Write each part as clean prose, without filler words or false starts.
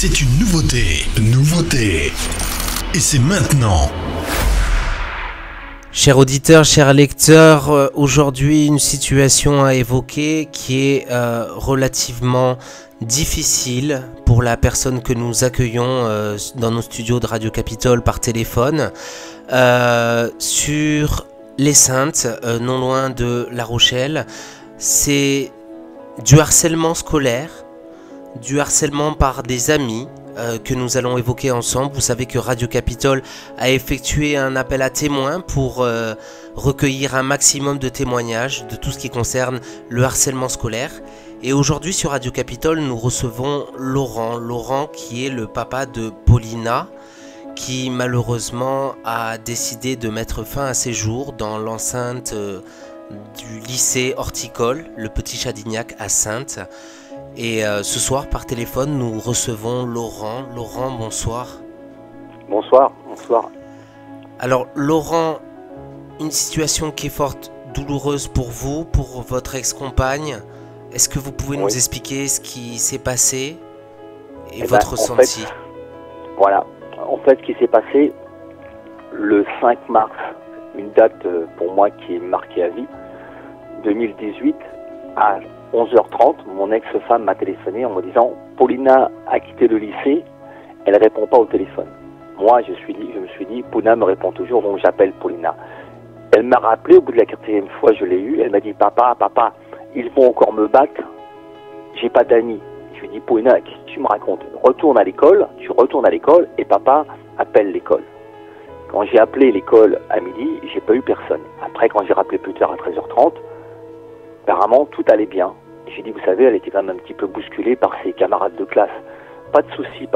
C'est une nouveauté. Nouveauté. Et c'est maintenant. Chers auditeurs, chers lecteurs, aujourd'hui une situation à évoquer qui est relativement difficile pour la personne que nous accueillons dans nos studios de Radio Capitole par téléphone sur les Saintes, non loin de La Rochelle. C'est du harcèlement scolaire, du harcèlement par des amis que nous allons évoquer ensemble. Vous savez que Radio Capitole a effectué un appel à témoins pour recueillir un maximum de témoignages de tout ce qui concerne le harcèlement scolaire. Et aujourd'hui sur Radio Capitole, nous recevons Laurent qui est le papa de Paulina, qui malheureusement a décidé de mettre fin à ses jours dans l'enceinte du lycée horticole, le Petit Chadignac à Saintes. Et ce soir, par téléphone, nous recevons Laurent. Laurent, bonsoir. Bonsoir. Alors, Laurent, une situation qui est fort douloureuse pour vous, pour votre ex-compagne. Est-ce que vous pouvez nous expliquer ce qui s'est passé et votre ressenti? Voilà. En fait, ce qui s'est passé le 5 mars, une date pour moi qui est marquée à vie, 2018, à 11h30, mon ex-femme m'a téléphoné en me disant « Paulina a quitté le lycée, elle répond pas au téléphone ». Moi, je me suis dit « Paulina me répond toujours, donc j'appelle Paulina ». Elle m'a rappelé, au bout de la 4e fois, je l'ai eu, elle m'a dit « Papa, ils vont encore me battre, j'ai pas d'amis ». Je lui ai dit « Paulina, qu'est-ce que tu me racontes ? Retourne à l'école, tu retournes à l'école et papa appelle l'école ». Quand j'ai appelé l'école à midi, j'ai pas eu personne. Après, quand j'ai rappelé plus tard à 13h30, apparemment, tout allait bien. J'ai dit, vous savez, elle était quand même un petit peu bousculée par ses camarades de classe. Pas de souci.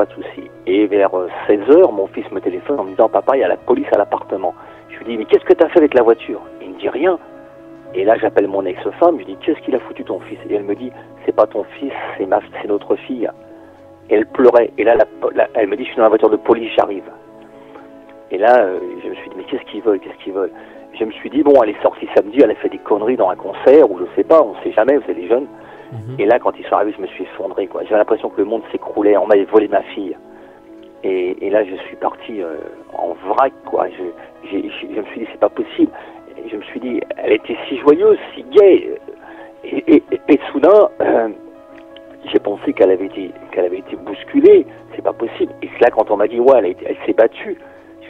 Et vers 16h, mon fils me téléphone en me disant, papa, il y a la police à l'appartement. Je lui dis, mais qu'est-ce que tu as fait avec la voiture? Il me dit rien. Et là, j'appelle mon ex-femme, je lui dis, qu'est-ce qu'il a foutu ton fils? Et elle me dit, c'est pas ton fils, c'est notre fille. Et elle pleurait. Et là, elle me dit, je suis dans la voiture de police, j'arrive. Et là, je me suis dit, mais qu'est-ce qu'ils veulent? Je me suis dit, bon, elle est sortie samedi, elle a fait des conneries dans un concert, ou je sais pas, on sait jamais, vous savez, les jeunes. Et là, quand ils sont arrivés, je me suis effondré, quoi. J'avais l'impression que le monde s'écroulait, on m'avait volé ma fille. Et là, je suis parti en vrac, quoi. Je me suis dit, c'est pas possible. Et je me suis dit, elle était si joyeuse, si gaie. Et soudain, j'ai pensé qu'elle avait été bousculée, c'est pas possible. Et c'est là, quand on m'a dit, ouais, elle s'est battue.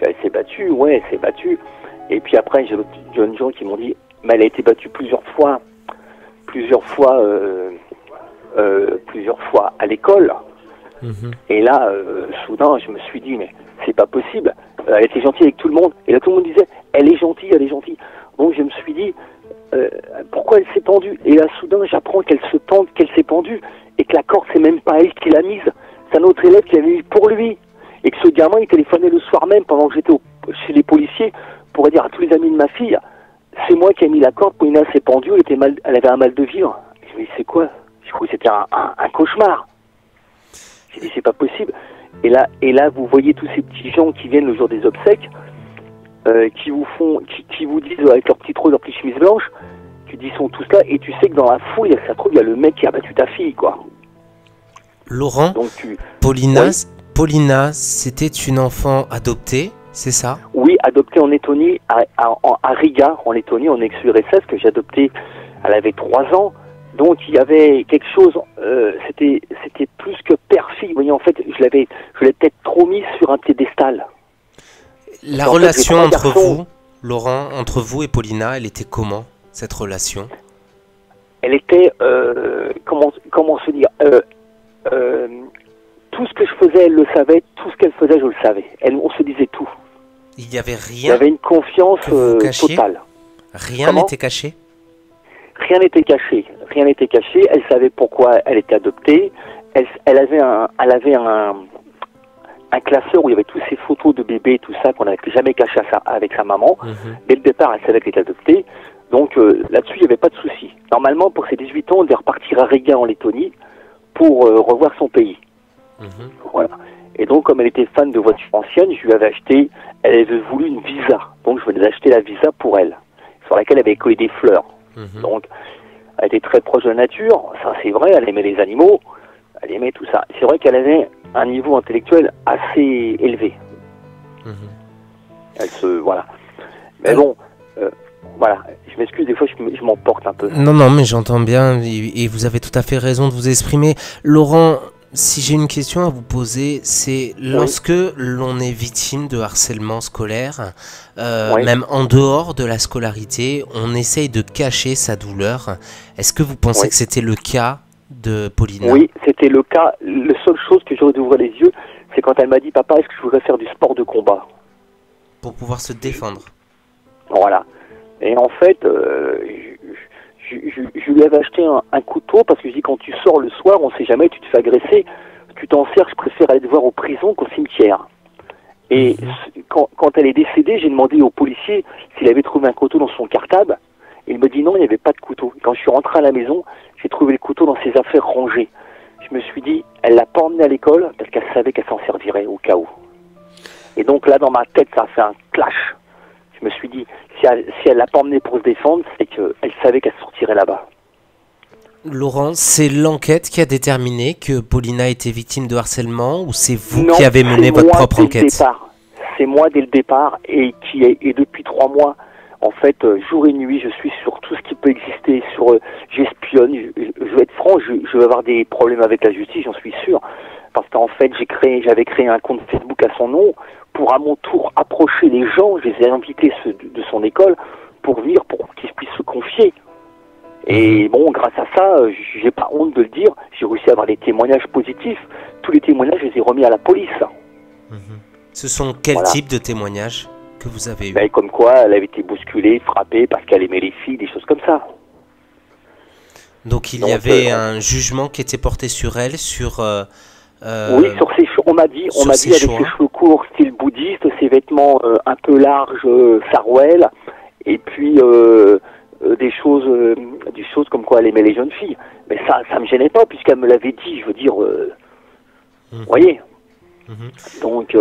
Elle s'est battue, ouais, elle s'est battue. Et puis après, j'ai d'autres jeunes gens qui m'ont dit, mais elle a été battue plusieurs fois à l'école. Et là, soudain, je me suis dit, mais c'est pas possible. Elle était gentille avec tout le monde. Et là, tout le monde disait, elle est gentille. Donc je me suis dit, pourquoi elle s'est pendue? Et là, soudain, j'apprends qu'elle s'est pendue et que la corde, c'est même pas elle qui l'a mise. C'est un autre élève qui l'a mis pour lui. Et que ce gamin, il téléphonait le soir même pendant que j'étais chez les policiers pour dire à tous les amis de ma fille, c'est moi qui ai mis la corde, Paulina s'est pendue, elle avait un mal de vivre. Je me dis, c'est quoi? Je crois que c'était un cauchemar. J'ai dit, c'est pas possible. Et là, vous voyez tous ces petits gens qui viennent le jour des obsèques, qui vous disent avec leur petite rose, leur petite chemise blanche, tu dis, ils sont tous là, et tu sais que dans la foule, ça se trouve, il y a le mec qui a battu ta fille, quoi. Laurent, donc Paulina, c'était une enfant adoptée, c'est ça? Oui, adoptée en Lettonie, à Riga, en Lettonie, en ex-URSS, que j'ai adoptée, elle avait 3 ans. Donc il y avait quelque chose, c'était plus que père-fille. Vous voyez, en fait, je l'ai peut-être trop mis sur un piédestal. La relation entre vous, Laurent, entre vous et Paulina, elle était comment, cette relation? Elle était, comment se dire, tout ce que je faisais, elle le savait, tout ce qu'elle faisait, je le savais. On se disait tout. Il n'y avait rien. Il y avait une confiance totale. Rien n'était caché? Rien n'était caché. Elle savait pourquoi elle était adoptée. Elle avait un classeur où il y avait toutes ces photos de bébés et tout ça qu'on n'avait jamais caché avec sa maman. Dès le départ, elle savait qu'elle était adoptée. Donc là-dessus, il n'y avait pas de souci. Normalement, pour ses 18 ans, elle devait repartir à Riga en Lettonie pour revoir son pays. Voilà. Et donc, comme elle était fan de voitures anciennes, elle avait voulu une Visa. Donc, je venais d'acheter la Visa pour elle, sur laquelle elle avait collé des fleurs. Donc, elle était très proche de la nature, ça c'est vrai, elle aimait les animaux, elle aimait tout ça. C'est vrai qu'elle avait un niveau intellectuel assez élevé. Mhm. Elle se... Voilà. Mais bon, voilà. Je m'excuse, des fois, je m'emporte un peu. Non, non, mais j'entends bien et vous avez tout à fait raison de vous exprimer. Laurent, si j'ai une question à vous poser, c'est lorsque l'on est victime de harcèlement scolaire, même en dehors de la scolarité, on essaye de cacher sa douleur. Est-ce que vous pensez que c'était le cas de Paulina? Oui, c'était le cas. La seule chose que j'aurais d'ouvrir les yeux, c'est quand elle m'a dit, papa, est-ce que je voudrais faire du sport de combat? Pour pouvoir se défendre. Voilà. Et en fait, je lui avais acheté un couteau parce que je dis, quand tu sors le soir, on sait jamais, tu te fais agresser, tu t'en sers, je préfère aller te voir aux prisons qu'au cimetière. Et quand elle est décédée, j'ai demandé au policier s'il avait trouvé un couteau dans son cartable. Il me dit non, il n'y avait pas de couteau. Quand je suis rentré à la maison, j'ai trouvé le couteau dans ses affaires rangées. Je me suis dit, elle l'a pas emmené à l'école parce qu'elle savait qu'elle s'en servirait au cas où. Et donc là, dans ma tête, ça a fait un clash. Je me suis dit, si elle l'a pas emmené pour se défendre, c'est qu'elle savait qu'elle sortirait là-bas. Laurent, c'est l'enquête qui a déterminé que Paulina était victime de harcèlement ou c'est vous qui avez mené votre propre enquête? C'est moi dès le départ et depuis 3 mois, en fait, jour et nuit, je suis sur tout ce qui peut exister. J'espionne. Je vais être franc, je vais avoir des problèmes avec la justice, j'en suis sûr, parce qu'en fait, j'avais créé un compte Facebook à son nom pour à mon tour approcher les gens. Je les ai invités de son école pour venir, pour qu'ils puissent se confier. Et bon, grâce à ça, j'ai pas honte de le dire, j'ai réussi à avoir des témoignages positifs. Tous les témoignages, je les ai remis à la police. Ce sont quel type de témoignages que vous avez eu? Comme quoi, elle avait été bousculée, frappée parce qu'elle aimait les filles, des choses comme ça. Donc il y avait un jugement qui était porté sur elle, sur... oui, sur ses cheveux. On m'a dit avec ses cheveux courts, style bouddhiste, ses vêtements un peu larges, sarouel, et puis des choses comme quoi elle aimait les jeunes filles. Mais ça me gênait pas puisqu'elle me l'avait dit. Je veux dire, vous voyez. Donc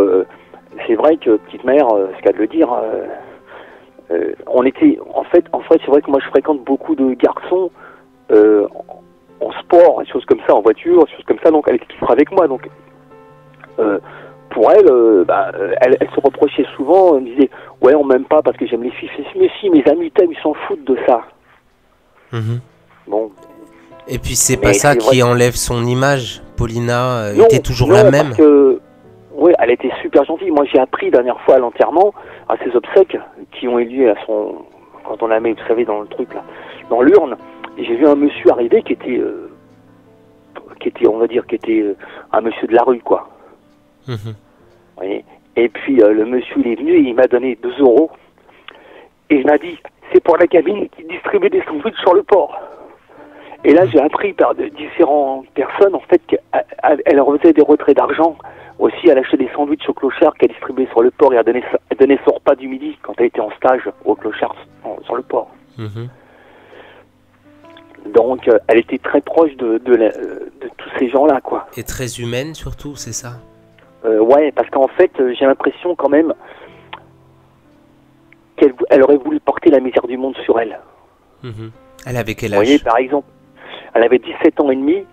c'est vrai que petite mère, ce qu'elle veut dire, on était en fait c'est vrai que moi je fréquente beaucoup de garçons en sport, des choses comme ça, en voiture, des choses comme ça, donc elle était toujours avec moi, donc pour elle, elle se reprochait souvent, elle me disait ouais, on m'aime pas parce que j'aime les filles. Mais si, mes amis t'aiment, ils s'en foutent de ça. Bon. Et puis c'est pas ça qui enlève son image. Paulina était toujours la même. Parce que, oui, elle était super gentille. Moi j'ai appris la dernière fois à l'enterrement, à ses obsèques qui ont eu lieu à son, quand on la met, vous savez, dans le truc là, dans l'urne. J'ai vu un monsieur arriver qui était on va dire, un monsieur de la rue, quoi. Vous voyez. Et puis le monsieur il est venu et il m'a donné 2 €. Et il m'a dit, c'est pour la cabine qui distribue des sandwichs sur le port. Et là j'ai appris par différentes personnes, en fait, qu'elle refaisait des retraits d'argent. Aussi, elle achetait des sandwichs au clochard qu'elle distribuait sur le port et elle donnait son repas du midi quand elle était en stage au clochard sur le port. Donc, elle était très proche de tous ces gens-là, quoi. Et très humaine, surtout, c'est ça? Ouais, parce qu'en fait, j'ai l'impression quand même qu'elle aurait voulu porter la misère du monde sur elle. Elle avait quel âge? Vous voyez, par exemple, elle avait 17 ans et demi,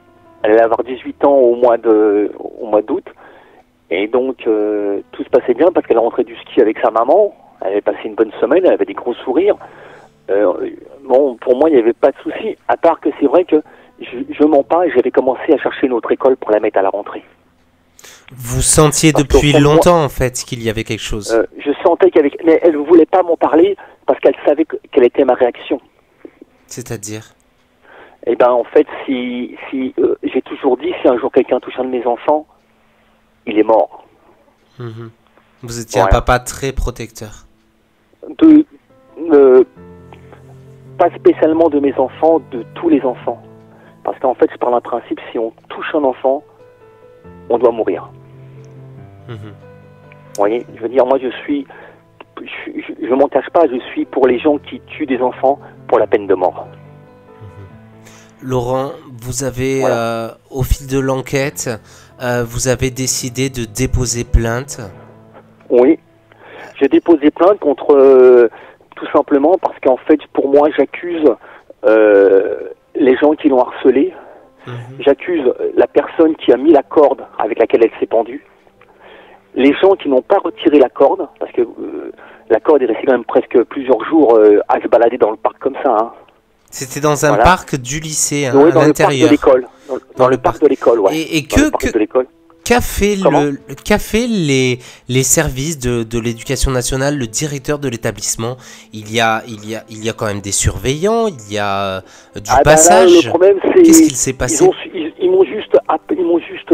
elle allait avoir 18 ans au mois d'août, et donc tout se passait bien parce qu'elle rentrait du ski avec sa maman, elle avait passé une bonne semaine, elle avait des gros sourires. Bon, pour moi, il n'y avait pas de souci, à part que c'est vrai que je mens pas, j'avais commencé à chercher une autre école pour la mettre à la rentrée. Vous sentiez depuis longtemps, en fait, qu'il y avait quelque chose? Je sentais mais elle ne voulait pas m'en parler parce qu'elle savait quelle était ma réaction. C'est-à-dire? Eh ben, en fait, j'ai toujours dit, si un jour quelqu'un touche un de mes enfants, il est mort. Vous étiez un papa très protecteur? Pas spécialement de mes enfants, de tous les enfants. Parce qu'en fait, je parle d'un principe, si on touche un enfant, on doit mourir. Vous voyez, je veux dire, moi je m'en cache pas, je suis pour les gens qui tuent des enfants pour la peine de mort. Laurent, vous avez, au fil de l'enquête, vous avez décidé de déposer plainte? Oui, j'ai déposé plainte contre, tout simplement parce qu'en fait, pour moi, j'accuse les gens qui l'ont harcelé J'accuse la personne qui a mis la corde avec laquelle elle s'est pendue. Les gens qui n'ont pas retiré la corde, parce que la corde est restée quand même presque plusieurs jours à se balader dans le parc comme ça. Hein. C'était dans un parc du lycée, hein, oui, à l'intérieur. Dans le parc de l'école, ouais. Et qu'a fait les services de l'éducation nationale, le directeur de l'établissement? Il y a quand même des surveillants, il y a du passage. Là, le problème, c'est qu'est-ce qu'il s'est passé? Ils m'ont juste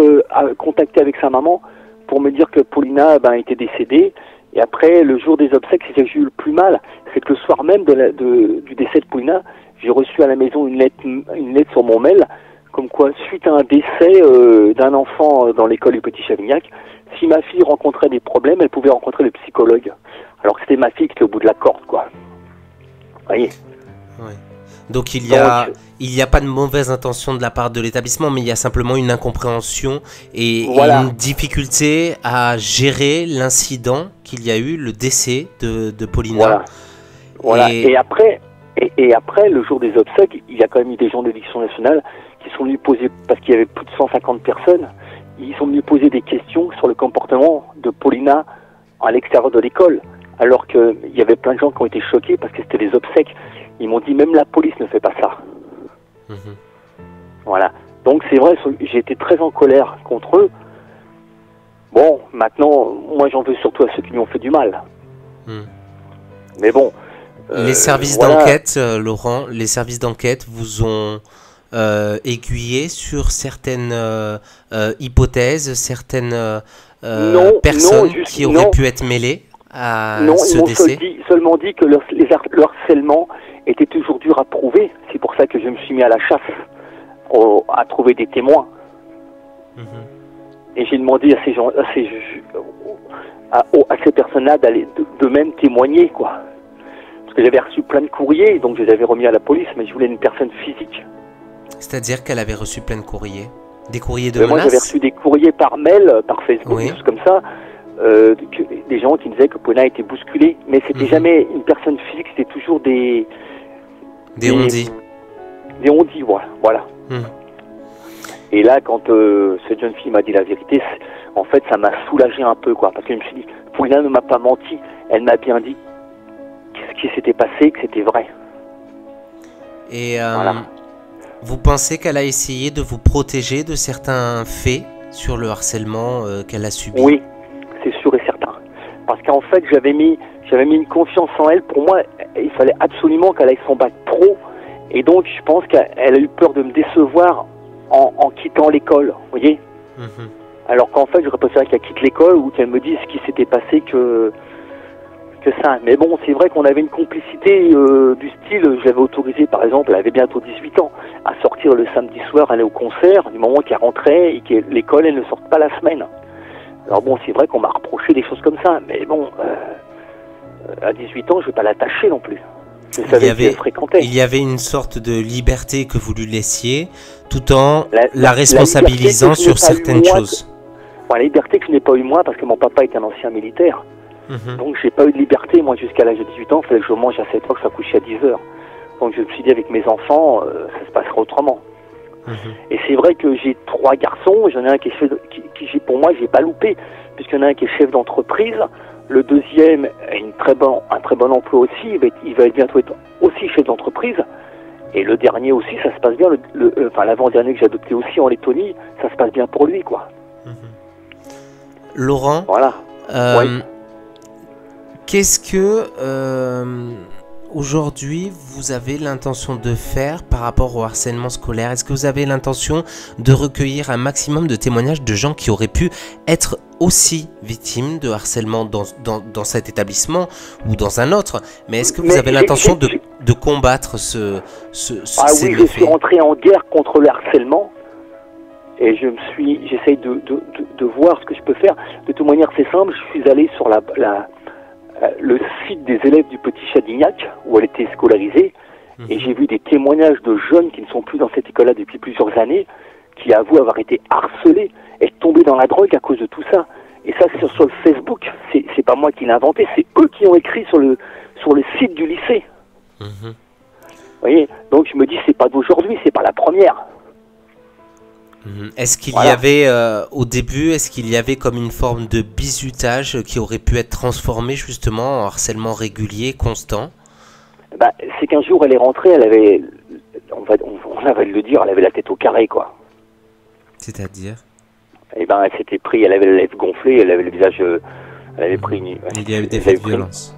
contacté avec sa maman pour me dire que Paulina était décédée. Et après, le jour des obsèques, c'est ce que j'ai eu le plus mal, c'est que le soir même du décès de Paulina, j'ai reçu à la maison une lettre sur mon mail, comme quoi, suite à un décès d'un enfant dans l'école du Petit Chavignac, si ma fille rencontrait des problèmes, elle pouvait rencontrer le psychologue. Alors que c'était ma fille qui était au bout de la corde, quoi. Vous voyez? Ouais. Donc il y a pas de mauvaise intention de la part de l'établissement, mais il y a simplement une incompréhension et une difficulté à gérer l'incident qu'il y a eu, le décès de Paulina. Voilà. Et après, le jour des obsèques, il y a quand même eu des gens de l'éducation nationale qui sont venus poser, parce qu'il y avait plus de 150 personnes, ils sont venus poser des questions sur le comportement de Paulina à l'extérieur de l'école, alors qu'il y avait plein de gens qui ont été choqués parce que c'était des obsèques. Ils m'ont dit, même la police ne fait pas ça. Voilà. Donc c'est vrai, j'ai été très en colère contre eux. Bon, maintenant, moi j'en veux surtout à ceux qui lui ont fait du mal. Mais bon... les services d'enquête, Laurent, les services d'enquête vous ont aiguillé sur certaines hypothèses, certaines personnes qui auraient pu être mêlées à ce décès? Ils m'ont seulement dit que le harcèlement était toujours dur à prouver. C'est pour ça que je me suis mis à la chasse, à trouver des témoins. Et j'ai demandé à ces personnes-là d'aller de même témoigner, quoi. Parce que j'avais reçu plein de courriers, donc je les avais remis à la police, mais je voulais une personne physique. C'est-à-dire qu'elle avait reçu plein de courriers? Des courriers de menaces? Moi, j'avais reçu des courriers par mail, par Facebook, des choses comme ça, des gens qui me disaient que Paulina a été bousculée, mais c'était jamais une personne physique, c'était toujours des on-dit. Des on-dit, voilà. Et là, quand cette jeune fille m'a dit la vérité, en fait, ça m'a soulagé un peu, quoi, parce que je me suis dit, Paulina ne m'a pas menti, elle m'a bien dit ce qui s'était passé, que c'était vrai. Et vous pensez qu'elle a essayé de vous protéger de certains faits sur le harcèlement qu'elle a subi? Oui, c'est sûr et certain. Parce qu'en fait, j'avais mis une confiance en elle. Pour moi, il fallait absolument qu'elle aille son bac pro. Et donc, je pense qu'elle a eu peur de me décevoir en quittant l'école, vous voyez. Alors qu'en fait, j'aurais préféré qu'elle quitte l'école ou qu'elle me dise ce qui s'était passé que ça. Mais bon, c'est vrai qu'on avait une complicité du style, j'avais autorisé, par exemple, elle avait bientôt 18 ans, à sortir le samedi soir, aller au concert, du moment qu'elle rentrait et que l'école, elle ne sorte pas la semaine. Alors bon, c'est vrai qu'on m'a reproché des choses comme ça, mais bon, à 18 ans, je ne vais pas l'attacher non plus. Je savais qu'elle fréquentait. Il y avait une sorte de liberté que vous lui laissiez, tout en la responsabilisant sur certaines choses. La liberté que je n'ai pas eu moi, parce que mon papa est un ancien militaire. Donc j'ai pas eu de liberté, moi, jusqu'à l'âge de 18 ans, il fallait que je mange à 7 heures, que je sois couché à 10 heures. Donc je me suis dit, avec mes enfants, ça se passera autrement. Et c'est vrai que j'ai 3 garçons, j'en ai un qui pour moi, j'ai pas loupé, puisqu'il y en a un qui est chef d'entreprise, le deuxième a un très bon emploi aussi, il va bientôt être aussi chef d'entreprise, et le dernier aussi, ça se passe bien, l'avant-dernier que j'ai adopté aussi en Lettonie, ça se passe bien pour lui, quoi. Laurent, voilà. Qu'est-ce que aujourd'hui vous avez l'intention de faire par rapport au harcèlement scolaire? Est-ce que vous avez l'intention de recueillir un maximum de témoignages de gens qui auraient pu être aussi victimes de harcèlement dans cet établissement ou dans un autre? Mais est-ce que vous avez l'intention de combattre ces oui, je suis rentré en guerre contre le harcèlement. Et j'essaye de voir ce que je peux faire. De toute manière, c'est simple, je suis allé sur le site des élèves du Petit Chadignac, où elle était scolarisée, et j'ai vu des témoignages de jeunes qui ne sont plus dans cette école-là depuis plusieurs années, qui avouent avoir été harcelés et tombés dans la drogue à cause de tout ça. Et ça, c'est sur le Facebook, c'est pas moi qui l'ai inventé, c'est eux qui ont écrit sur le site du lycée. Vous voyez, donc je me dis, c'est pas d'aujourd'hui, c'est pas la première. Est-ce qu'il y Voilà. avait, au début, est-ce qu'il y avait comme une forme de bizutage qui aurait pu être transformé justement en harcèlement régulier, constant? Bah, c'est qu'un jour, elle est rentrée, elle avait, on va le dire, elle avait la tête au carré, quoi. C'est-à-dire? Et ben, elle s'était pris, elle avait les lèvres gonflées, elle avait le visage, elle avait pris une... Il y a eu des elle faits avait de pris- violence.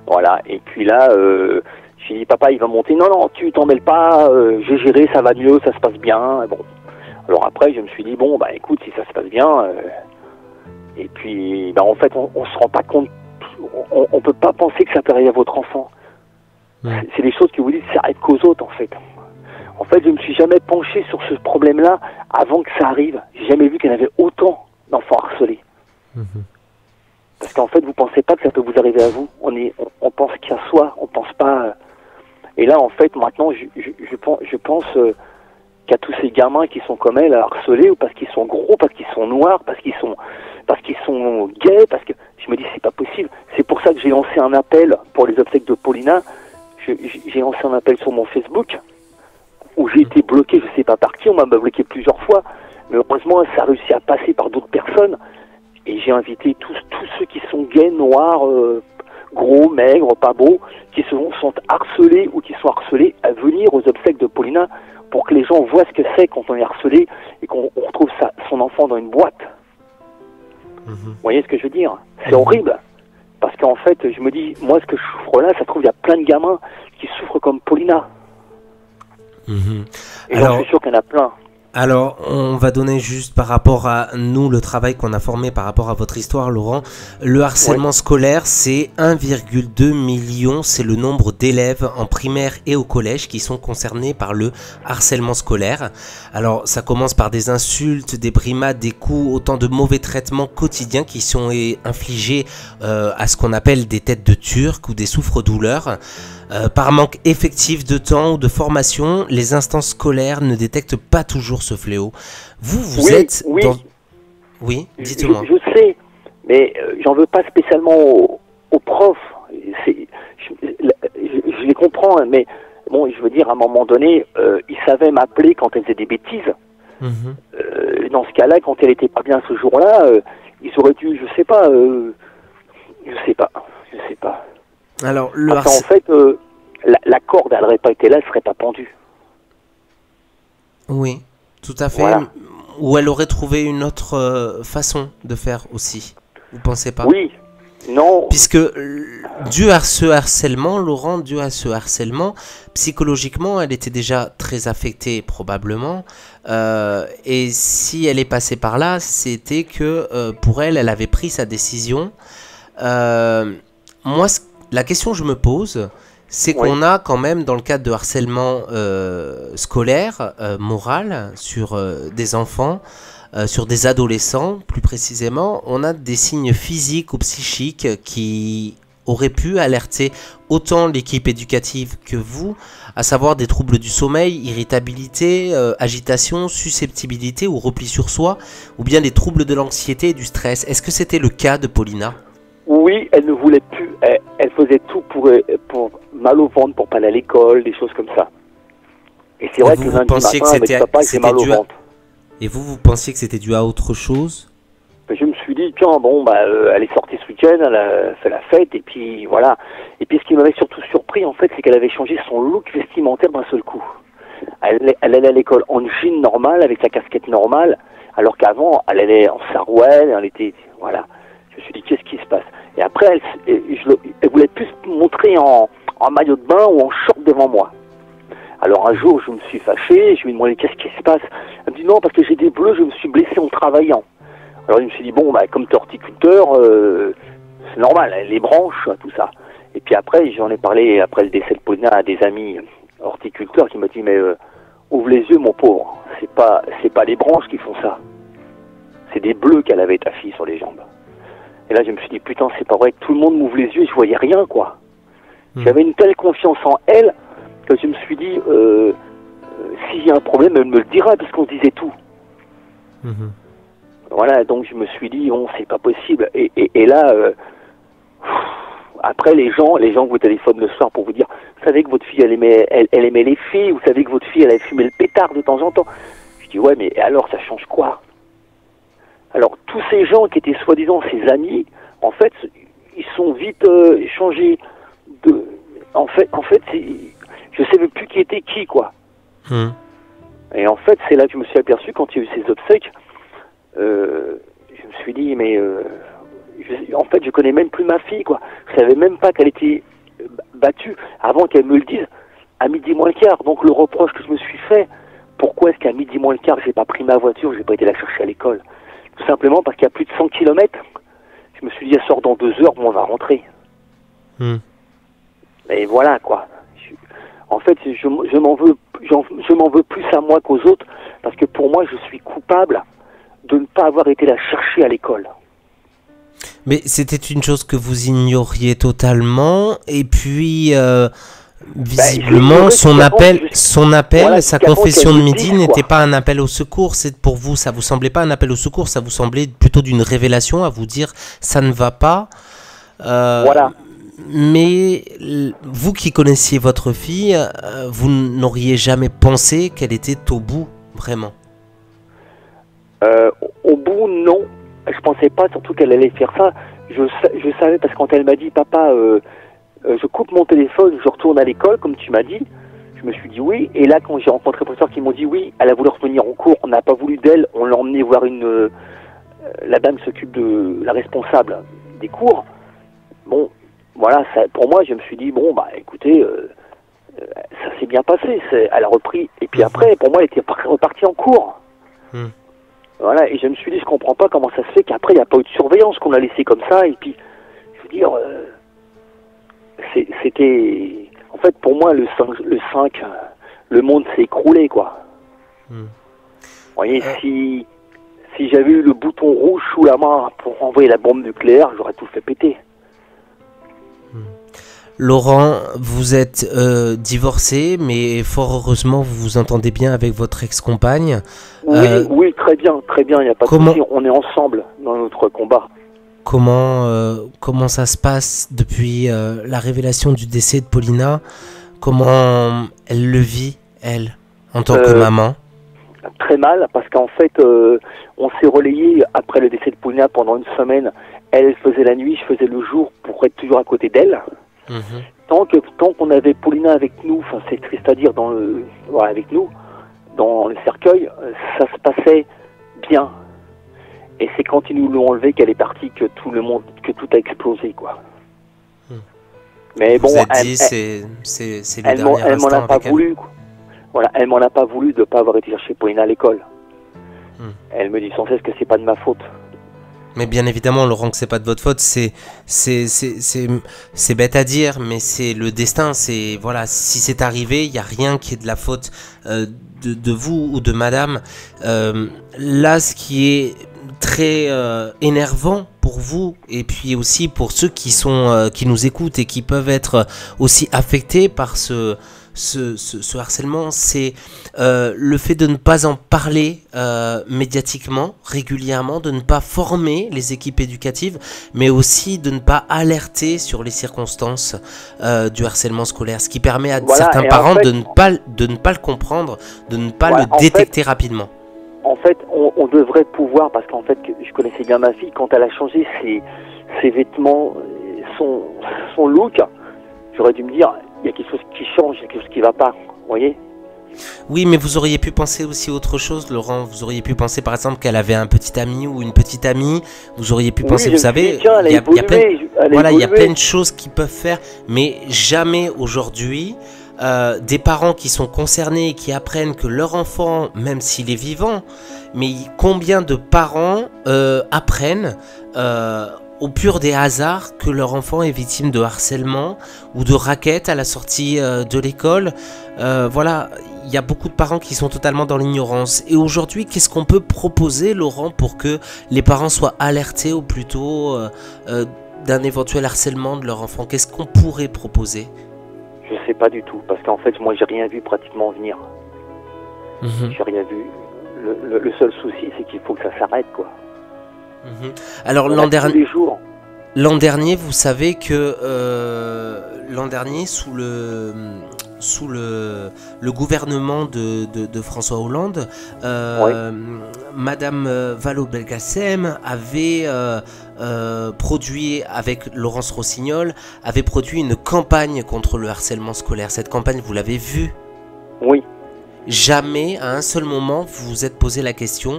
Voilà, et puis là, j'ai dit, papa, il va monter. Non, non, tu t'en mêles pas, j'ai géré, ça va mieux, ça se passe bien. Et bon. Alors après, je me suis dit, bon, bah écoute, si ça se passe bien, et puis, bah, en fait, on se rend pas compte, on peut pas penser que ça peut arriver à votre enfant. C'est des choses que vous dites, ça arrive qu'aux autres, en fait. En fait, je me suis jamais penché sur ce problème-là avant que ça arrive. J'ai jamais vu qu'il y en avait autant d'enfants harcelés. Parce qu'en fait, vous pensez pas que ça peut vous arriver à vous. On pense qu'à soi, on pense pas. Et là, en fait, maintenant, je pense qu'à tous ces gamins qui sont comme elle, harcelés, ou parce qu'ils sont gros, parce qu'ils sont noirs, parce qu'ils sont gays, parce que je me dis c'est pas possible. C'est pour ça que j'ai lancé un appel pour les obsèques de Paulina. J'ai lancé un appel sur mon Facebook où j'ai été bloqué, je sais pas par qui, on m'a bloqué plusieurs fois, mais heureusement ça a réussi à passer par d'autres personnes. Et j'ai invité tous ceux qui sont gays, noirs, gros, maigres, pas beaux, qui sont harcelés ou qui sont harcelés à venir aux obsèques de Paulina pour que les gens voient ce que c'est quand on est harcelé et qu'on retrouve son enfant dans une boîte. Vous voyez ce que je veux dire? C'est horrible. Parce qu'en fait, je me dis, moi, ce que je souffre là, ça se trouve, il y a plein de gamins qui souffrent comme Paulina. Et j'en suis sûr qu'il y en a plein. Alors, on va donner juste par rapport à nous, le travail qu'on a formé par rapport à votre histoire, Laurent. Le harcèlement scolaire, c'est 1,2 million, c'est le nombre d'élèves en primaire et au collège qui sont concernés par le harcèlement scolaire. Alors, ça commence par des insultes, des brimades, des coups, autant de mauvais traitements quotidiens qui sont infligés à ce qu'on appelle des têtes de turc ou des souffres-douleurs. Par manque effectif de temps ou de formation, les instances scolaires ne détectent pas toujours ce fléau. Vous êtes dans... Oui, dites-moi. Je sais, mais j'en veux pas spécialement aux profs. Je les comprends, mais bon, je veux dire, à un moment donné, ils savaient m'appeler quand elles faisaient des bêtises. Dans ce cas-là, quand elle était pas bien ce jour-là, ils auraient dû, je sais pas. Alors, parce qu'en fait, la corde, elle n'aurait pas été là, elle serait pas pendue. Oui, tout à fait. Voilà. Ou elle aurait trouvé une autre façon de faire aussi. Vous pensez pas? Oui, non. Puisque dû à ce harcèlement, Laurent, dû à ce harcèlement, psychologiquement, elle était déjà très affectée probablement. Et si elle est passée par là, c'était que pour elle, elle avait pris sa décision. Moi, la question que je me pose, c'est qu'on a quand même, dans le cadre de harcèlement scolaire, moral, sur des enfants, sur des adolescents, plus précisément, on a des signes physiques ou psychiques qui auraient pu alerter autant l'équipe éducative que vous, à savoir des troubles du sommeil, irritabilité, agitation, susceptibilité ou repli sur soi, ou bien des troubles de l'anxiété et du stress. Est-ce que c'était le cas de Paulina ? Oui, elle ne voulait plus. Elle faisait tout pour mal au ventre, pour pas aller à l'école, des choses comme ça. Et c'est vrai que lundi matin, avec papa, j'ai mal au ventre. Et vous pensiez que c'était dû à autre chose? Je me suis dit, tiens, bon, elle est sortie ce week-end, elle a fait la fête, et puis voilà. Et puis ce qui m'avait surtout surpris, en fait, c'est qu'elle avait changé son look vestimentaire d'un seul coup. Elle allait à l'école en jean normal, avec sa casquette normale, alors qu'avant, elle allait en sarouel, elle était, voilà. Je me suis dit, qu'est-ce qui se passe? Et après, elle voulait plus se montrer en maillot de bain ou en short devant moi. Alors un jour, je me suis fâché, je lui ai demandé qu'est-ce qui se passe. Elle me dit non, parce que j'ai des bleus, je me suis blessé en travaillant. Alors je me suis dit, bon, comme tu es horticulteur, c'est normal, hein, les branches, tout ça. Et puis après, j'en ai parlé, après le décès de Paulina, à des amis horticulteurs qui m'ont dit, mais ouvre les yeux, mon pauvre, c'est pas les branches qui font ça. C'est des bleus qu'elle avait, ta fille, sur les jambes. Et là, je me suis dit, putain, c'est pas vrai que tout le monde m'ouvre les yeux et je voyais rien, quoi. J'avais une telle confiance en elle que je me suis dit, s'il y a un problème, elle me le dira, parce qu'on se disait tout. Voilà, donc je me suis dit, bon, c'est pas possible. Et là, après, les gens vous téléphonent le soir pour vous dire, vous savez que votre fille, elle aimait les filles, vous savez que votre fille, elle avait fumé le pétard de temps en temps. Je dis, ouais, mais alors, ça change quoi? Alors, tous ces gens qui étaient soi-disant ses amis, en fait, ils sont vite changés de... En fait, je ne savais plus qui était qui, quoi. Et en fait, c'est là que je me suis aperçu, quand il y a eu ces obsèques, je me suis dit, mais... en fait, je connais même plus ma fille, quoi. Je savais même pas qu'elle était battue avant qu'elle me le dise à midi moins le quart. Donc, le reproche que je me suis fait, pourquoi est-ce qu'à midi moins le quart, j'ai pas pris ma voiture, j'ai pas été la chercher à l'école? Tout simplement parce qu'il y a plus de 100 kilomètres. Je me suis dit, elle sort dans 2 heures, bon, on va rentrer. Et voilà, quoi. En fait, je m'en veux plus à moi qu'aux autres, parce que pour moi, je suis coupable de ne pas avoir été la chercher à l'école. Mais c'était une chose que vous ignoriez totalement, et puis visiblement son appel, voilà, sa qu'avant confession qu'elle de me midi dise, n'était quoi. pas un appel au secours. C'est pour vous, ça vous semblait pas un appel au secours, ça vous semblait plutôt d'une révélation à vous dire ça ne va pas. Voilà. Mais vous qui connaissiez votre fille, vous n'auriez jamais pensé qu'elle était au bout, vraiment. Au bout, non. Je pensais pas surtout qu'elle allait faire ça. Je savais parce que quand elle m'a dit, papa, je coupe mon téléphone, je retourne à l'école, comme tu m'as dit, je me suis dit oui. Et là, quand j'ai rencontré les professeurs qui m'ont dit oui, elle a voulu revenir en cours, on n'a pas voulu d'elle, on l'a emmenée voir la dame qui s'occupe de la responsable des cours. Bon, voilà, ça, pour moi, je me suis dit, bon, bah écoutez, ça s'est bien passé. Elle a repris. Et puis après, pour moi, elle était repartie en cours. Voilà, et je me suis dit, je comprends pas comment ça se fait qu'après, il n'y a pas eu de surveillance, qu'on l'a laissé comme ça. Et puis, je veux dire, c'était... En fait, pour moi, le 5 le monde s'est écroulé, quoi. Vous voyez, si j'avais eu le bouton rouge sous la main pour envoyer la bombe nucléaire, j'aurais tout fait péter. Laurent, vous êtes divorcé, mais fort heureusement, vous vous entendez bien avec votre ex-compagne. Oui, très bien, il n'y a pas de souci, on est ensemble dans notre combat. Comment ça se passe depuis la révélation du décès de Paulina? Comment elle le vit, elle, en tant que maman? Très mal, parce qu'en fait, on s'est relayé après le décès de Paulina pendant une semaine. Elle faisait la nuit, je faisais le jour pour être toujours à côté d'elle. Tant qu'on avait Paulina avec nous, enfin c'est triste à dire, avec nous, dans le cercueil, ça se passait bien. Et c'est quand ils nous l'ont enlevé qu'elle est partie que tout a explosé, quoi. Mais bon, elle m'en a pas voulu. Voilà, elle m'en a pas voulu de pas avoir été chercher Paulina à l'école. Elle me dit sans cesse que c'est pas de ma faute. Mais bien évidemment, Laurent, que c'est pas de votre faute, c'est bête à dire, mais c'est le destin. C'est voilà, si c'est arrivé, il y a rien qui est de la faute de vous ou de Madame. Là, ce qui est très énervant pour vous et puis aussi pour ceux qui nous écoutent et qui peuvent être aussi affectés par ce harcèlement, c'est le fait de ne pas en parler médiatiquement, régulièrement, de ne pas former les équipes éducatives, mais aussi de ne pas alerter sur les circonstances du harcèlement scolaire, ce qui permet à certains parents en fait, de ne pas le comprendre, de ne pas le détecter rapidement. En fait, on devrait pouvoir, parce qu'en fait, je connaissais bien ma fille, quand elle a changé ses vêtements, son look, j'aurais dû me dire, il y a quelque chose qui change, il y a quelque chose qui ne va pas, vous voyez? Oui, mais vous auriez pu penser aussi autre chose, Laurent. Vous auriez pu penser, par exemple, qu'elle avait un petit ami ou une petite amie. Vous auriez pu penser, vous savez, il y a plein de choses qui peuvent faire, mais jamais aujourd'hui, des parents qui sont concernés et qui apprennent que leur enfant, même s'il est vivant, mais combien de parents apprennent au pur des hasards que leur enfant est victime de harcèlement ou de raquettes à la sortie de l'école. Voilà, il y a beaucoup de parents qui sont totalement dans l'ignorance. Et aujourd'hui, qu'est-ce qu'on peut proposer, Laurent, pour que les parents soient alertés au plus tôt d'un éventuel harcèlement de leur enfant? Qu'est-ce qu'on pourrait proposer? Je sais pas du tout, parce qu'en fait, moi, j'ai rien vu pratiquement venir. J'ai rien vu. Le seul souci, c'est qu'il faut que ça s'arrête, quoi. Alors l'an dernier, vous savez que l'an dernier, sous sous le gouvernement de François Hollande, Madame Vallaud-Belkacem avait produit, avec Laurence Rossignol, avait produit une campagne contre le harcèlement scolaire. Cette campagne, vous l'avez vue? Oui. Jamais, à un seul moment, vous vous êtes posé la question,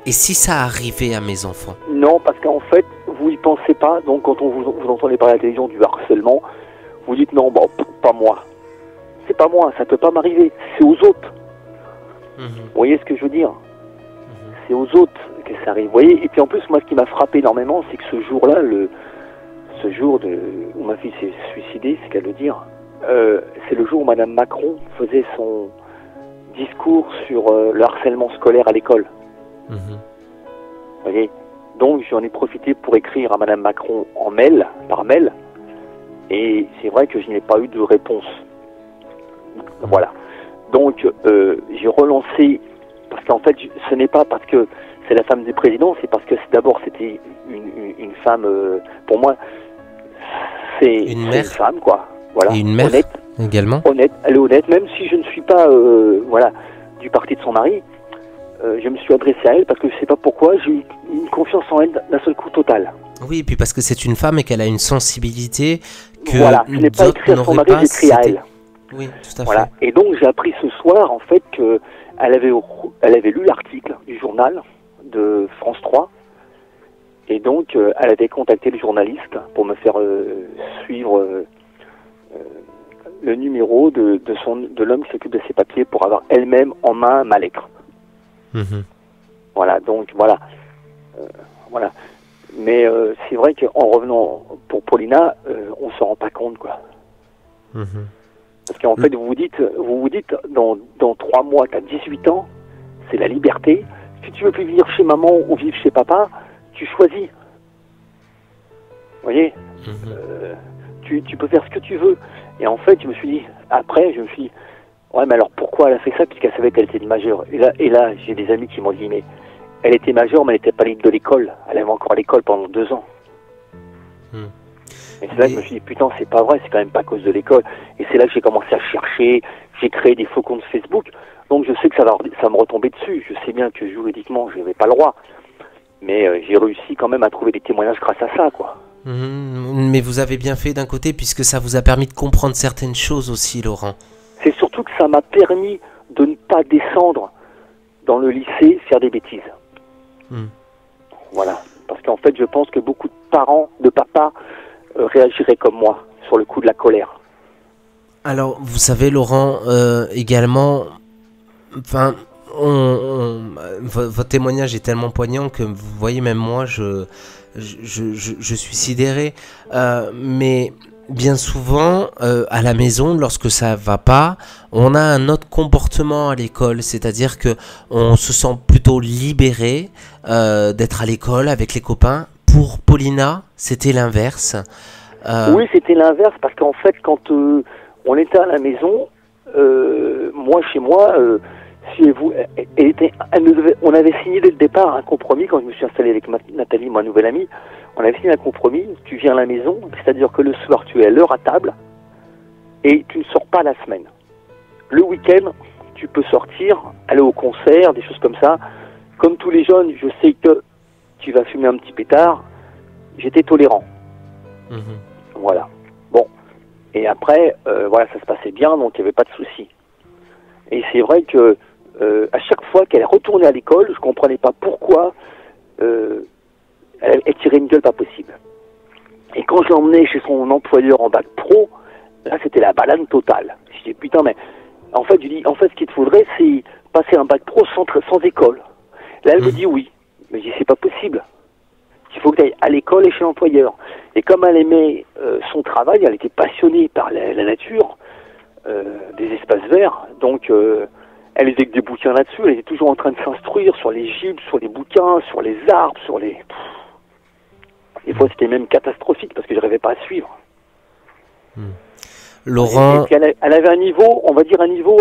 et si ça arrivait à mes enfants? Non, parce qu'en fait, vous y pensez pas. Donc, quand vous entendez parler à la télévision du harcèlement, vous dites non, bon, pas moi. C'est pas moi, ça peut pas m'arriver. C'est aux autres. Vous voyez ce que je veux dire? C'est aux autres que ça arrive. Vous voyez? Et puis en plus, moi, ce qui m'a frappé énormément, c'est que ce jour-là, ce jour où ma fille s'est suicidée, c'est qu'à le dire, c'est le jour où Madame Macron faisait son discours sur le harcèlement scolaire à l'école. Vous voyez? Donc j'en ai profité pour écrire à Madame Macron par mail, et c'est vrai que je n'ai pas eu de réponse. Voilà. Donc j'ai relancé, parce qu'en fait ce n'est pas parce que c'est la femme du président, c'est parce que d'abord c'était une femme, pour moi c'est une femme, quoi. Voilà. Et une mère honnête, également. Honnête, elle est honnête, même si je ne suis pas voilà, du parti de son mari. Je me suis adressé à elle parce que je ne sais pas pourquoi, j'ai eu une confiance en elle d'un seul coup totale. Oui, et puis parce que c'est une femme et qu'elle a une sensibilité que voilà, je n'ai pas écrit à son mari, j'ai écrit à elle. Oui, tout à voilà. fait. Et donc j'ai appris ce soir en fait qu'elle avait lu l'article du journal de France 3 et donc elle avait contacté le journaliste pour me faire suivre le numéro de l'homme qui s'occupe de ses papiers pour avoir elle-même en main ma lettre. Voilà, donc voilà. Voilà. Mais c'est vrai qu'en revenant pour Paulina, on s'en rend pas compte, quoi. Parce qu'en fait, vous vous dites, dans 3 mois, tu as 18 ans, c'est la liberté. Si tu veux plus vivre chez maman ou vivre chez papa, tu choisis. Vous voyez, tu peux faire ce que tu veux. Et en fait, je me suis dit, ouais, mais alors pourquoi elle a fait ça, puisqu'elle savait qu'elle était majeure. Et là j'ai des amis qui m'ont dit, mais elle était majeure, mais elle n'était pas libre de l'école. Elle avait encore l'école pendant 2 ans. Et c'est là que je me suis dit, putain, c'est pas vrai, c'est quand même pas à cause de l'école. Et c'est là que j'ai commencé à chercher, j'ai créé des faux comptes Facebook. Donc je sais que ça me retombait dessus. Je sais bien que juridiquement, je n'avais pas le droit. Mais j'ai réussi quand même à trouver des témoignages grâce à ça, quoi. Mais vous avez bien fait d'un côté, puisque ça vous a permis de comprendre certaines choses aussi, Laurent. C'est surtout que ça m'a permis de ne pas descendre dans le lycée faire des bêtises. Voilà. Parce qu'en fait, je pense que beaucoup de parents, de papas, réagiraient comme moi, sur le coup de la colère. Alors, vous savez, Laurent, également, enfin, votre témoignage est tellement poignant que, vous voyez, même moi, je suis sidéré. Mais bien souvent, à la maison, lorsque ça va pas, on a un autre comportement à l'école, c'est-à-dire que on se sent plutôt libéré d'être à l'école avec les copains. Pour Paulina, c'était l'inverse. Oui, c'était l'inverse, parce qu'en fait, quand on était à la maison, moi, chez moi, on avait signé dès le départ un compromis, quand je me suis installé avec Nathalie, ma nouvelle amie, on avait signé un compromis, tu viens à la maison, c'est-à-dire que le soir, tu es à l'heure à table, et tu ne sors pas la semaine. Le week-end, tu peux sortir, aller au concert, des choses comme ça. Comme tous les jeunes, je sais que tu vas fumer un petit pétard, j'étais tolérant. Voilà. Bon. Et après, voilà, ça se passait bien, donc il n'y avait pas de souci. Et c'est vrai que à chaque fois qu'elle retournait à l'école, je ne comprenais pas pourquoi elle tirait une gueule pas possible. Et quand je l'emmenais chez son employeur en bac pro, là c'était la banane totale. Je dis putain, mais en fait, ce qu'il te faudrait, c'est passer un bac pro sans école. Là elle me dit oui. Mais je dis c'est pas possible. Il faut que tu ailles à l'école et chez l'employeur. Et comme elle aimait son travail, elle était passionnée par la nature, des espaces verts, donc elle lisait que des bouquins là-dessus, elle était toujours en train de s'instruire sur les gibes, sur les bouquins, sur les arbres, sur les... Des fois c'était même catastrophique parce que je n'arrivais pas à suivre. Laurent... Et puis elle avait un niveau, on va dire un niveau,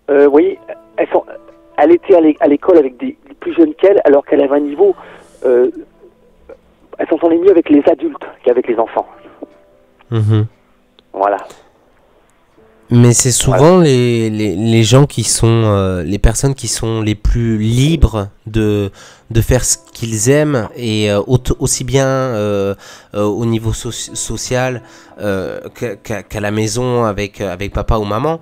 vous voyez, elle était à l'école avec des plus jeunes qu'elle, alors qu'elle avait un niveau... elle s'entendait mieux avec les adultes qu'avec les enfants. Voilà. Mais c'est souvent les gens qui sont, les personnes qui sont les plus libres de faire ce qu'ils aiment, et aussi bien au niveau social qu'à la maison avec papa ou maman,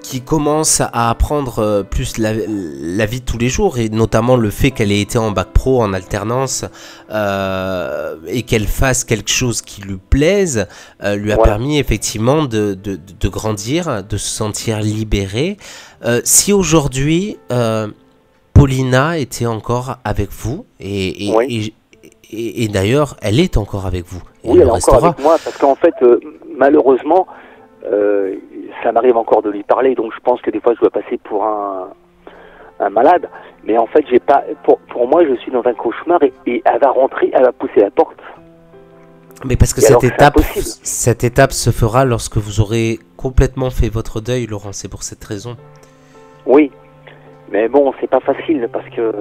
qui commence à apprendre plus la vie de tous les jours, et notamment le fait qu'elle ait été en bac pro en alternance, et qu'elle fasse quelque chose qui lui plaise, lui a permis effectivement de grandir, de se sentir libérée. Si aujourd'hui Paulina était encore avec vous, et d'ailleurs elle est encore avec vous, et oui, elle est encore avec moi, parce qu'en fait malheureusement ça m'arrive encore de lui parler, donc je pense que des fois je dois passer pour un malade, mais en fait j'ai pas, pour moi je suis dans un cauchemar, et elle va rentrer, elle va pousser la porte. Mais parce que cette étape se fera lorsque vous aurez complètement fait votre deuil, Laurent, c'est pour cette raison. Oui, mais bon, c'est pas facile, parce que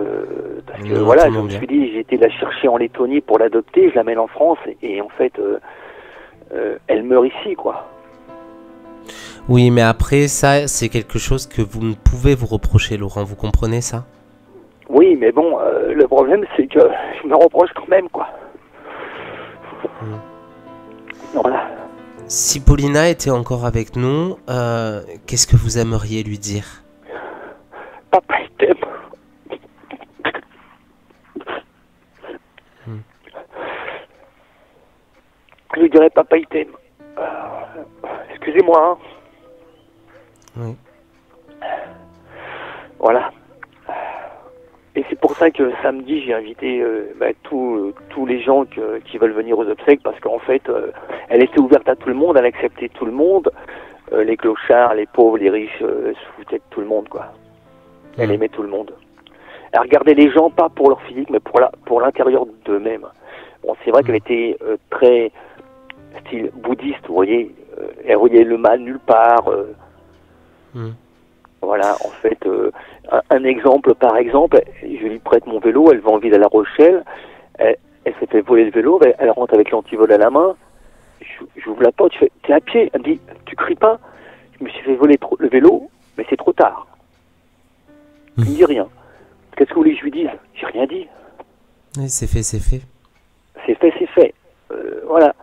voilà, je me suis dit, j'ai été la chercher en Lettonie pour l'adopter, je l'amène en France, et en fait elle meurt ici, quoi. Oui, mais après, ça, c'est quelque chose que vous ne pouvez vous reprocher, Laurent, vous comprenez ça? Oui, mais bon, le problème, c'est que je me reproche quand même, quoi. Voilà. Si Paulina était encore avec nous, qu'est-ce que vous aimeriez lui dire? Papa, il t'aime. Je lui dirais, papa, il t'aime. Excusez-moi, hein. Oui. Voilà. Et c'est pour ça que samedi, j'ai invité tous les gens qui veulent venir aux obsèques, parce qu'en fait, elle était ouverte à tout le monde, elle acceptait tout le monde, les clochards, les pauvres, les riches, se foutaient de tout le monde, quoi. Elle aimait tout le monde. Elle regardait les gens, pas pour leur physique, mais pour l'intérieur d'eux-mêmes. Bon, c'est vrai qu'elle était très style bouddhiste, vous voyez, elle voyait le mal nulle part. Voilà, en fait, un exemple, par exemple, je lui prête mon vélo, elle va en ville à La Rochelle, elle s'est fait voler le vélo, elle rentre avec l'antivol à la main, j'ouvre la porte, je fais, t'es à pied, elle me dit, tu cries pas, je me suis fait voler le vélo, mais c'est trop tard. Je ne dis rien. Qu'est-ce que vous voulez que je lui dise? J'ai rien dit. Oui, c'est fait, c'est fait. C'est fait, c'est fait. Voilà.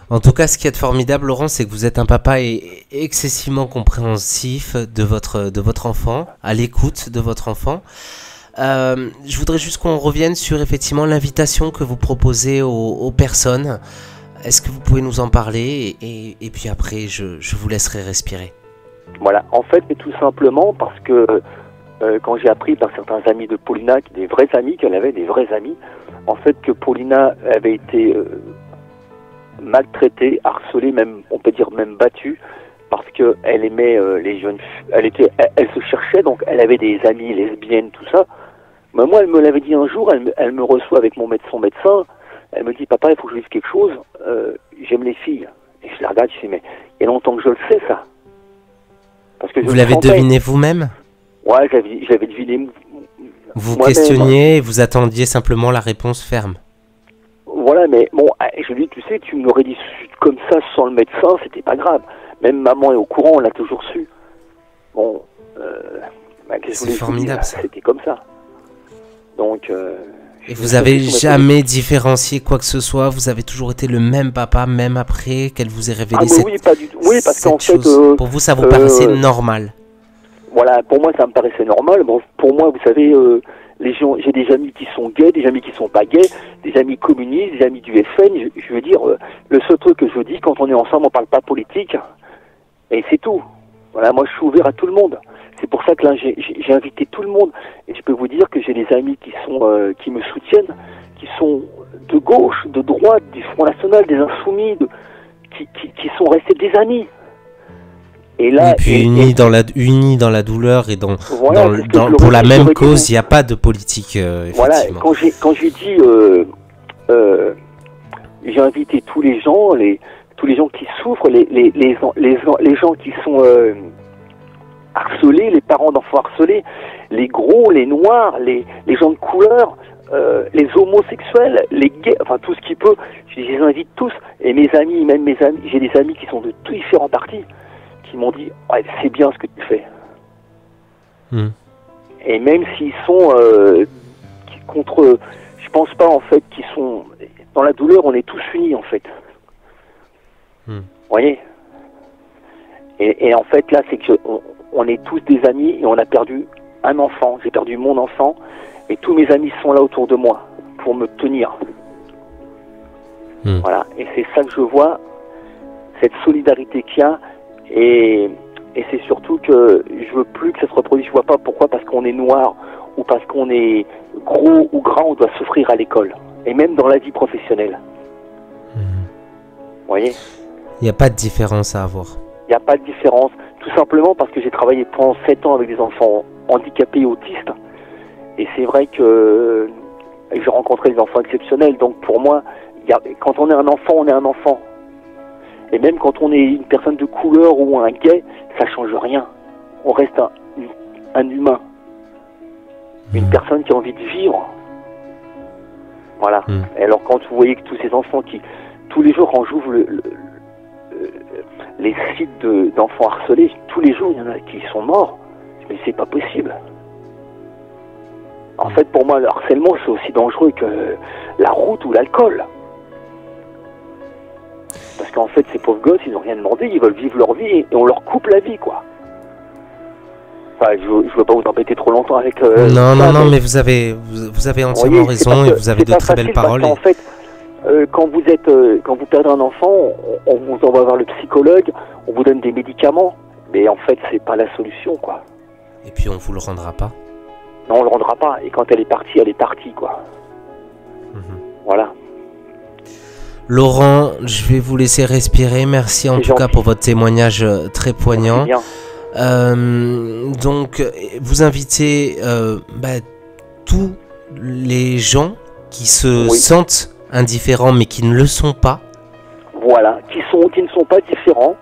En tout cas, ce qui est formidable, Laurent, c'est que vous êtes un papa excessivement compréhensif de votre enfant, à l'écoute de votre enfant. Je voudrais juste qu'on revienne sur effectivement l'invitation que vous proposez aux personnes. Est-ce que vous pouvez nous en parler, et puis après, je vous laisserai respirer. Voilà, en fait, mais tout simplement parce que quand j'ai appris par certains amis de Paulina, des vrais amis, qu'elle avait des vrais amis, en fait que Paulina avait été maltraitée, harcelée, même, on peut dire même battue, parce que elle aimait les jeunes filles, elle se cherchait, donc elle avait des amies lesbiennes, tout ça. Mais moi, elle me l'avait dit un jour, elle me reçoit avec son médecin, elle me dit, papa, il faut que je dise quelque chose, j'aime les filles. Et je la regarde, je dis, mais il y a longtemps que je le sais, ça. Parce que vous l'avez deviné vous-même? Ouais, j'avais deviné. Vous questionniez et vous attendiez simplement la réponse ferme. Voilà, mais bon, je lui dis, tu sais, tu me l'aurais dit comme ça sans le médecin, c'était pas grave. Même maman est au courant, on l'a toujours su. Bon, c'est formidable, ça. C'était comme ça. Donc. Et vous avez jamais différencié quoi que ce soit? Vous avez toujours été le même papa, même après qu'elle vous ait révélé oui, pas du tout. Oui, parce qu'en fait, pour vous, ça vous paraissait normal? Voilà, pour moi, ça me paraissait normal. Bon, pour moi, vous savez, les gens, j'ai des amis qui sont gays, des amis qui sont pas gays, des amis communistes, des amis du FN. Je veux dire, le seul truc que je dis, quand on est ensemble, on parle pas politique, et c'est tout. Voilà, moi, je suis ouvert à tout le monde. C'est pour ça que là, j'ai invité tout le monde. Et je peux vous dire que j'ai des amis qui me soutiennent, qui sont de gauche, de droite, du Front National, des Insoumis, qui sont restés des amis. Et là, et puis unis dans la douleur et pour la même cause, il n'y a pas de politique. Voilà, quand j'ai dit, j'ai invité tous les gens qui souffrent, les gens qui sont harcelés, les parents d'enfants harcelés, les gros, les noirs, les gens de couleur, les homosexuels, les gays, enfin tout ce qui peut, je les invite tous. Et mes amis, j'ai des amis qui sont de tous différents partis, qui m'ont dit ouais, c'est bien ce que tu fais. Et même s'ils sont contre, je pense pas en fait qu'ils sont dans la douleur, on est tous unis en fait. Vous voyez. Et en fait là, c'est que on est tous des amis et on a perdu un enfant. J'ai perdu mon enfant et tous mes amis sont là autour de moi pour me tenir. Voilà. Et c'est ça que je vois, cette solidarité qu'il y a. Et c'est surtout que je veux plus que ça se reproduise. Je vois pas pourquoi, parce qu'on est noir ou parce qu'on est gros ou grand, on doit souffrir à l'école. Et même dans la vie professionnelle. Vous voyez ? Il n'y a pas de différence à avoir. Il n'y a pas de différence. Tout simplement parce que j'ai travaillé pendant 7 ans avec des enfants handicapés et autistes. Et c'est vrai que j'ai rencontré des enfants exceptionnels. Donc pour moi, quand on est un enfant, on est un enfant. Et même quand on est une personne de couleur ou un gay, ça change rien. On reste un humain. Une personne qui a envie de vivre. Voilà. Et alors quand vous voyez que tous ces enfants qui, tous les jours, quand j'ouvre les sites d'enfants harcelés, tous les jours, il y en a qui sont morts. Mais c'est pas possible. En fait, pour moi, le harcèlement, c'est aussi dangereux que la route ou l'alcool. Parce qu'en fait, ces pauvres gosses, ils n'ont rien demandé, ils veulent vivre leur vie et on leur coupe la vie, quoi. Enfin, je ne veux pas vous embêter trop longtemps avec... non, mais vous avez entièrement raison et vous avez de très belles paroles. En fait, quand vous perdez un enfant, on vous envoie voir le psychologue, on vous donne des médicaments, mais en fait, c'est pas la solution, quoi. Et puis, on vous le rendra pas. Non, on le rendra pas. Et quand elle est partie, quoi. Voilà. Laurent, je vais vous laisser respirer. Merci en tout cas pour votre témoignage très poignant. Donc, vous invitez tous les gens qui se sentent indifférents mais qui ne le sont pas. Voilà, qui ne sont pas différents.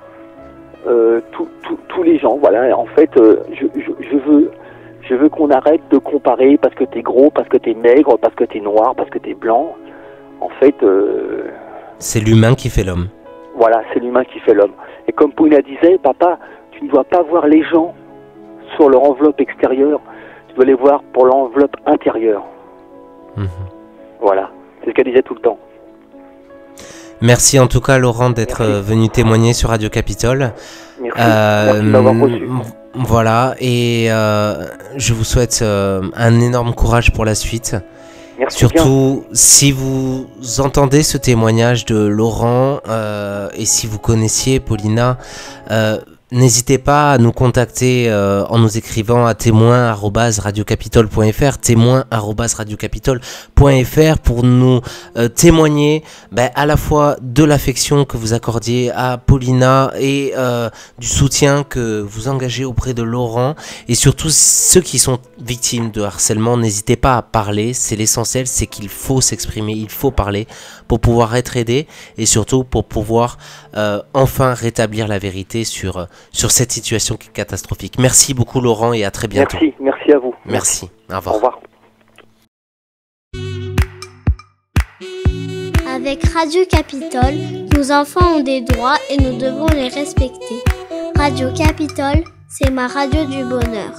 Tous les gens, voilà. En fait, je veux qu'on arrête de comparer parce que t'es gros, parce que t'es maigre, parce que t'es noir, parce que t'es blanc. En fait... c'est l'humain qui fait l'homme. Voilà, c'est l'humain qui fait l'homme. Et comme Paulina disait, papa, tu ne dois pas voir les gens sur leur enveloppe extérieure, tu dois les voir pour l'enveloppe intérieure. Voilà, c'est ce qu'elle disait tout le temps. Merci en tout cas Laurent d'être venu témoigner sur Radio Capitole. Merci de m'avoir reçu. Voilà, et je vous souhaite un énorme courage pour la suite. Merci. Surtout bien. Si vous entendez ce témoignage de Laurent et si vous connaissiez Paulina, n'hésitez pas à nous contacter en nous écrivant à témoin@radiocapitole.fr, témoin@radiocapitole.fr pour nous témoigner à la fois de l'affection que vous accordiez à Paulina et du soutien que vous engagez auprès de Laurent, et surtout ceux qui sont victimes de harcèlement, n'hésitez pas à parler, c'est l'essentiel, c'est qu'il faut s'exprimer, il faut parler pour pouvoir être aidé et surtout pour pouvoir enfin rétablir la vérité sur cette situation qui est catastrophique. Merci beaucoup Laurent et à très bientôt. Merci à vous. Merci. Au revoir. Au revoir. Avec Radio Capitole, nos enfants ont des droits et nous devons les respecter. Radio Capitole, c'est ma radio du bonheur.